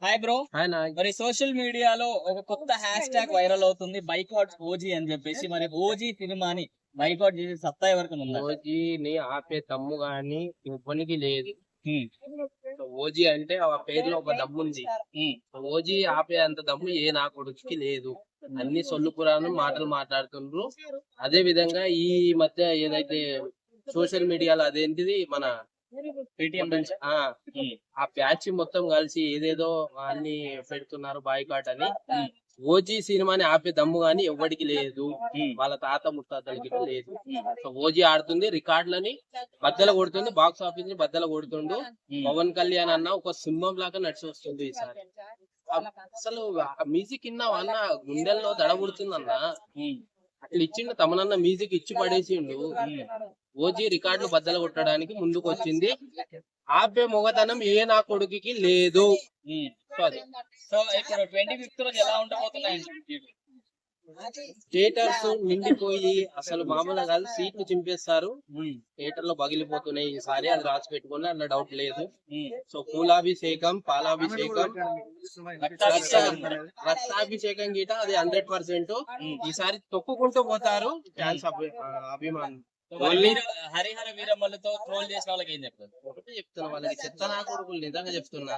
Hi bro. Hi నాయ్. మరి social మీడియాలో ఒక కొత్త హ్యాష్ ట్యాగ్ వైరల్ అవుతుంది, బైకాట్ ఓజీ అని చెప్పేసి. మరి ఓజీ సినిమాని బైకాట్ చేసే సత్తా ఎవరికి ఉందా? ఓజీని ఆపే దమ్ము గాని ఇవ్వనికి లేదు. హ్మ్. ఓజీ అంటే ఆ పేరులో ఒక దమ్ము ఉంది. ఓజీ ఆపే అంత దమ్ము ఏ నా కొడుకుకి లేదు. అన్ని సొల్లు పురాణం మాటలు మాట్లాడుతుండ్రు. అదే విధంగా ఈ మధ్య ఏదైతే సోషల్ మీడియాలో అదేంటిది మన పేటిఎం ఆ ప్యాచ్ మొత్తం కలిసి ఏదేదో అన్ని పెడుతున్నారు బాయ్కాట్ అని. ఓజీ సినిమాని ఆపే దమ్ము గాని ఎవ్వడికి లేదు. వాళ్ళ తాత ముత్తాతలకి లేదు. సో ఓజీ ఆడుతుంది, రికార్డులని బద్దలు కొడుతుంది, బాక్స్ ఆఫీస్ ని బద్దలు కొడుతుండు. పవన్ కళ్యాణ్ అన్న ఒక సింహం లాగా నడిచి వస్తుంది ఈసారి. అసలు మ్యూజిక్ విన్నావా అన్న, గుండెల్లో దడబుడుతుంది అన్న. అట్లా ఇచ్చిండు తమనన్న, మ్యూజిక్ ఇచ్చి పడేసిండు. ఓజీ రికార్డులు బద్దలు కొట్టడానికి ముందుకు వచ్చింది. ఆపే మొగతనం ఏ నా కొడుకుకి లేదు. సో ఇప్పుడు 25th రోజు ఎలా ఉండబోతున్నాయి? థియేటర్స్ నిండిపోయి అసలు మామూలుగా కాదు, సీట్లు చింపేస్తారు. థియేటర్ లో పగిలిపోతున్నాయి ఈసారి, అది రాసి పెట్టుకుని అన్న డౌట్ లేదు. సో పూలాభిషేకం, పాలాభిషేకం, రక్తాభిషేకం గీట అది 100%. ఈసారి తొక్కుకుంటూ పోతారు ఫ్యాన్స్ అభిమానులు. హరిహర వీరమ్మలతో ట్రోల్ చేసిన వాళ్ళకి ఏం చెప్తారు? ఒకటే చెప్తున్నా, వాళ్ళకి చెత్త నా కొడుకులు నిజంగా చెప్తున్నా.